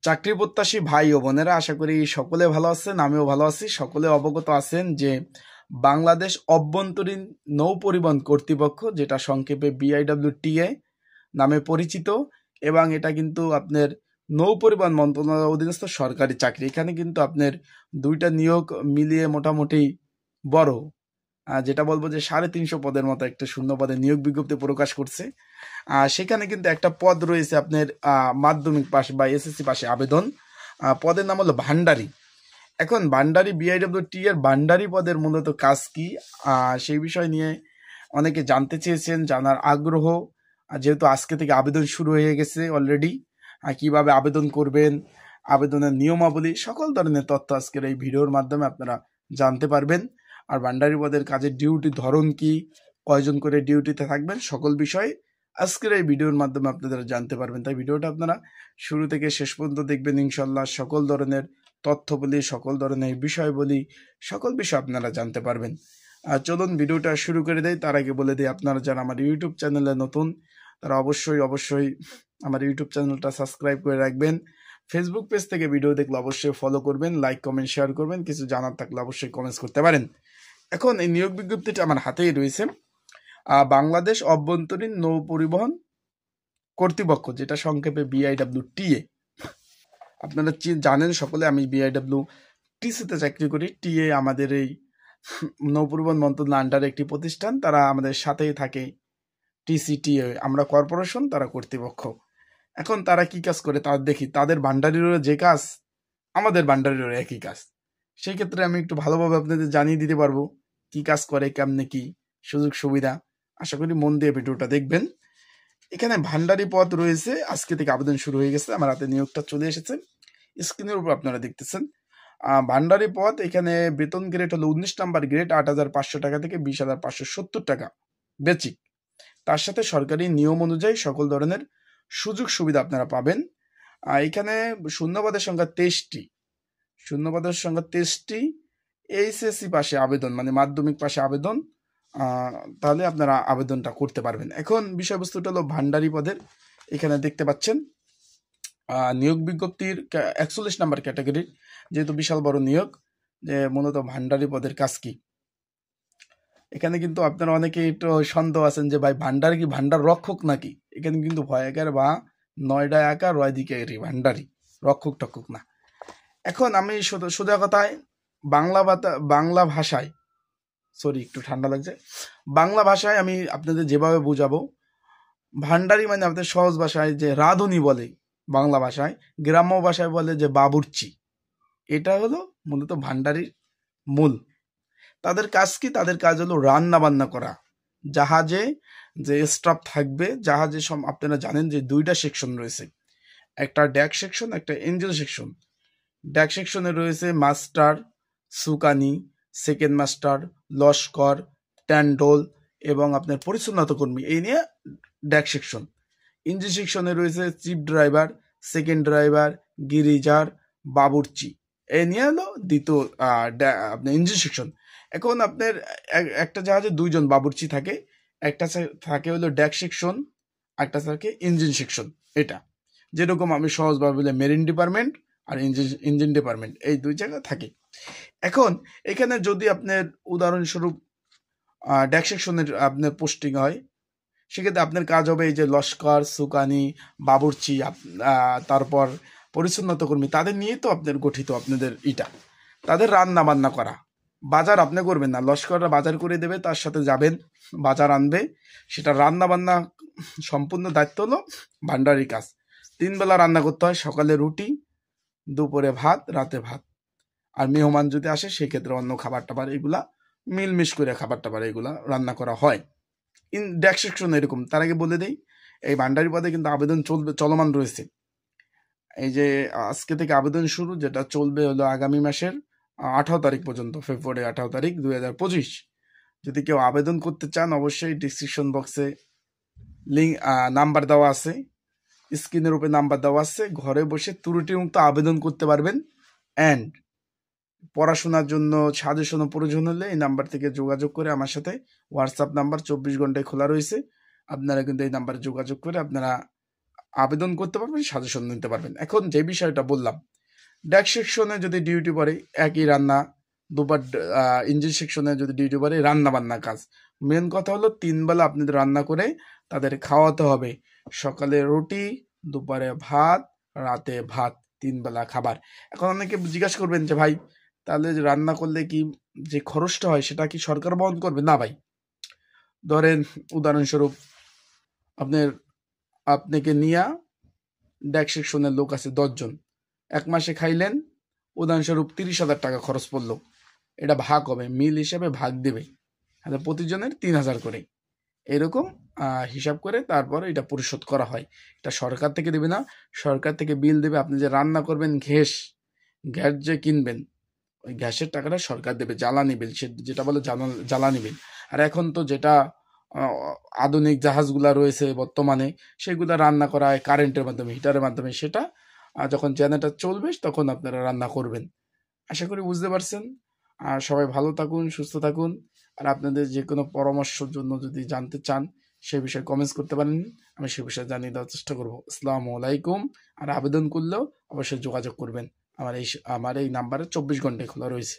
চাকরি প্রত্যাশী ভাই ও বোনেরা, আশা করি সকলে ভালো আছেন। আমিও ভালো আছি। সকলে অবগত আছেন যে বাংলাদেশ অভ্যন্তরীণ নৌ পরিবহন কর্তৃপক্ষ, যেটা সংক্ষেপে BIWTA নামে পরিচিত, এবং এটা কিন্তু আপনার নৌ পরিবহন মন্ত্রণালয়ের অধীনস্থ সরকারি চাকরি। এখানে কিন্তু আপনার দুইটা নিয়োগ মিলিয়ে মোটামুটি বড়, যেটা বলবো যে 350 পদের মতো একটা শূন্য পদে নিয়োগ বিজ্ঞপ্তি প্রকাশ করছে। সেখানে কিন্তু একটা পদ রয়েছে আপনার মাধ্যমিক পাশ বা SSC পাশে আবেদন। পদের নাম হলো ভান্ডারি। এখন ভান্ডারি BIWT এর ভান্ডারি পদের মূলত কাজ কি, সেই বিষয় নিয়ে অনেকে জানতে চেয়েছেন, জানার আগ্রহ। যেহেতু আজকে থেকে আবেদন শুরু হয়ে গেছে অলরেডি, কিভাবে আবেদন করবেন, আবেদনের নিয়মাবলী, সকল ধরনের তথ্য আজকের এই ভিডিওর মাধ্যমে আপনারা জানতে পারবেন। আর ভান্ডারি পদের কাজের ডিউটি ধরন কি, কয়জন করে ডিউটিতে থাকবেন, সকল বিষয় আজকের এই ভিডিওর মাধ্যমে আপনারা জানতে পারবেন। তাই ভিডিওটা আপনারা শুরু থেকে শেষ পর্যন্ত দেখবেন। ইনশাল্লাহ সকল ধরনের তথ্য বলি, সকল ধরনের বিষয় বলি, সকল বিষয় আপনারা জানতে পারবেন। চলুন ভিডিওটা শুরু করে দেয়। তার আগে বলে দিই, আপনারা যারা আমার ইউটিউব চ্যানেলে নতুন, তারা অবশ্যই আমার ইউটিউব চ্যানেলটা সাবস্ক্রাইব করে রাখবেন। ফেসবুক পেজ থেকে ভিডিও দেখলে অবশ্যই ফলো করবেন, লাইক কমেন্ট শেয়ার করবেন। কিছু জানার থাকলে অবশ্যই কমেন্টস করতে পারেন। এখন এই নিয়োগ বিজ্ঞপ্তিটা আমার হাতেই রয়েছে। বাংলাদেশ অভ্যন্তরীণ নৌ পরিবহন কর্তৃপক্ষ, যেটা সংক্ষেপে BIWTA। আপনারা জানেন সকলে, আমি BIWTCতে চাকরি করি। টিএ আমাদের এই নৌ পরিবহন মন্ত্রণালয়ের আন্ডারে একটি প্রতিষ্ঠান, তারা আমাদের সাথেই থাকে। TCTA আমরা কর্পোরেশন, তারা কর্তৃপক্ষ। এখন তারা কি কাজ করে তার দেখি। তাদের ভান্ডারিরও যে কাজ, আমাদের ভান্ডারিরও একই কাজ। সেই ক্ষেত্রে আমি একটু ভালোভাবে আপনাদের জানিয়ে দিতে পারবো কি কাজ করে, কেমনে কি সুযোগ সুবিধা। আশা করি মন দিয়ে ভিডিওটা দেখবেন। এখানে ভান্ডারি পদ রয়েছে, আজকে থেকে আবেদন শুরু হয়ে গেছে, আমার হাতে নিয়োগটা চলে এসেছে। স্ক্রিনের উপর আপনারা দেখতেছেন ভান্ডারি পদ। এখানে বেতন গ্রেড হলো 19 নাম্বার গ্রেড, 8,500 টাকা থেকে 20,570 টাকা বেচিক। তার সাথে সরকারি নিয়ম অনুযায়ী সকল ধরনের সুযোগ সুবিধা আপনারা পাবেন। এখানে শূন্যপদের সংখ্যা 23টি। শূন্যপদের সংখ্যা 23টি। HSC পাশে আবেদন, মানে মাধ্যমিক পাশে আবেদন, তাহলে আপনারা আবেদনটা করতে পারবেন। এখন বিষয়বস্তুটা হলো ভান্ডারি পদের। এখানে দেখতে পাচ্ছেন নিয়োগ বিজ্ঞপ্তির 41 নাম্বার ক্যাটাগরির, যেহেতু বিশাল বড় নিয়োগ, যে মূলত ভান্ডারি পদের কাজ কি। এখানে কিন্তু আপনারা অনেকে একটু সন্দেহ আছেন যে ভাই ভান্ডারি কি ভান্ডার রক্ষক নাকি। এখানে কিন্তু ভয় একার বা 9টা একা 9 দিকে ভান্ডারি, রক্ষক টক্ষক না। এখন আমি সোজা কথায় বাংলা ভাষায়, সরি একটু ঠান্ডা লাগছে, বাংলা ভাষায় আমি আপনাদের যেভাবে বুঝাবো, ভান্ডারি মানে আপনাদের সহজ ভাষায় যে রাঁধুনি বলে, বাংলা ভাষায়, গ্রাম্য ভাষায় বলে যে বাবুর্চি। এটা হলো মূলত ভান্ডারির মূল। তাদের কাজ কি? তাদের কাজ হলো রান্না বান্না করা। জাহাজে যে স্টাফ থাকবে, জাহাজে আপনারা জানেন যে 2টা সেকশন রয়েছে, একটা ডেক সেকশন, একটা ইঞ্জিন সেকশন। ডেক সেকশনে রয়েছে মাস্টার, সুকানি, সেকেন্ড মাস্টার, লস্কর, ট্যান্ডোল এবং আপনার পরিচ্ছন্নতা কর্মী, এই নিয়ে ডেক সেকশন। ইঞ্জিন সেকশনে রয়েছে চিফ ড্রাইভার, সেকেন্ড ড্রাইভার, গিরিজার, বাবুর্চি, এই নিয়ে হলো দ্বিতীয় আপনার ইঞ্জিন সেকশন। এখন আপনার একটা জাহাজে 2জন বাবুর্চি থাকে, একটা থাকে হলো ডেক সেকশন, একটা থাকে ইঞ্জিন সেকশন। এটা যেরকম আমি সহজভাবে বলে মেরিন ডিপার্টমেন্ট আর ইঞ্জিন ডিপার্টমেন্ট, এই 2 জায়গায় থাকে। এখন এখানে যদি আপনার উদাহরণস্বরূপ ডেক সেকশনের আপনার পোস্টিং হয়, সেক্ষেত্রে আপনার কাজ হবে এই যে লস্কর, সুকানি, বাবুর্চি, তারপর পরিচ্ছন্নতা কর্মী, তাদের নিয়ে তো আপনার গঠিত আপনাদের তাদের রান্না বান্না করা। বাজার আপনি করবেন না, লস্কররা বাজার করে দেবে, তার সাথে যাবেন, বাজার আনবে, সেটা রান্না বান্না সম্পূর্ণ দায়িত্ব হলো ভান্ডারির কাজ। 3 বেলা রান্না করতে হয়, সকালে রুটি, দুপুরে ভাত, রাতে ভাত। আর মেহমান যদি আসে সেক্ষেত্রে অন্য খাবার টাবার, এগুলা মিলমিশ করে খাবার টাবার এগুলা রান্না করা হয়। ডেক সেকশন এরকম। তার আগে বলে দেই, এই ভান্ডারি পদে কিন্তু আবেদন চলমান রয়েছে। এই যে আজকে থেকে আবেদন শুরু, যেটা চলবে হলো আগামী মাসের 18 তারিখ পর্যন্ত, ফেব্রুয়ারি 18 তারিখ 2025। যদি কেউ আবেদন করতে চান, অবশ্যই ডিসক্রিপশন বক্সে নাম্বার দেওয়া আছে, স্ক্রিনের উপরে নাম্বার দেওয়া আছে। ঘরে বসে ত্রুটিমুক্ত আবেদন করতে পারবেন। অ্যান্ড পড়াশোনার জন্য সাজেশনও প্রয়োজন হলে এই নাম্বার থেকে যোগাযোগ করে আমার সাথে, হোয়াটসঅ্যাপ নাম্বার 24 ঘন্টায় খোলা রয়েছে, আপনারা কিন্তু এই নাম্বারে যোগাযোগ করে আপনারা আবেদন করতে পারবেন, সাজেশন নিতে পারবেন। এখন যে বিষয়টা বললাম, ডেক সেকশনে যদি ডিউটি পড়ে একই রান্না, দুবার ইঞ্জিন সেকশনে যদি ডিউটি পড়ে রান্না বান্না কাজ। মেন কথা হলো 3 বেলা আপনাদের রান্না করে তাদের খাওয়াতে হবে। সকালে রুটি, দুপুরে ভাত, রাতে ভাত, 3 বেলা খাবার। এখন অনেকে জিজ্ঞাসা করবেন যে ভাই তাহলে রান্না করলে কি যে খরচটা হয় সেটা কি সরকার বহন করবে? না ভাই, ধরেন উদাহরণস্বরূপ আপনাকে নিয়ে ডেক সেকশনের লোক আছে 10 জন, 1 মাসে খাইলেন, উদাহরণস্বরূপ 30,000 টাকা খরচ পড়লো। এটা ভাগ হবে, মিল হিসেবে ভাগ দেবে, প্রতিজনের 3,000 করে এরকম হিসাব করে তারপর এটা পরিশোধ করা হয়। এটা সরকার থেকে দেবে না, সরকার থেকে বিল দেবে। আপনি যে রান্না করবেন, গ্যাস যে কিনবেন, ওই গ্যাসের টাকাটা সরকার দেবে, জ্বালানি বিল, যেটা বলে জ্বালানি বিল। আর এখন তো যেটা আধুনিক জাহাজগুলা রয়েছে বর্তমানে, সেগুলা রান্না করা হয় কারেন্টের মাধ্যমে, হিটারের মাধ্যমে। সেটা যখন জেনারেটর চলবে তখন আপনারা রান্না করবেন। আশা করি বুঝতে পারছেন। আর সবাই ভালো থাকুন, সুস্থ থাকুন। আর আপনাদের যে কোনো পরামর্শের জন্য যদি জানতে চান সে বিষয়ে কমেন্টস করতে পারেন, আমি সে বিষয়ে জানিয়ে দেওয়ার চেষ্টা করব। আসসালামু আলাইকুম। আর আবেদন করলেও অবশ্যই যোগাযোগ করবেন। আমার এই নাম্বারে 24 ঘন্টায় খোলা রয়েছে।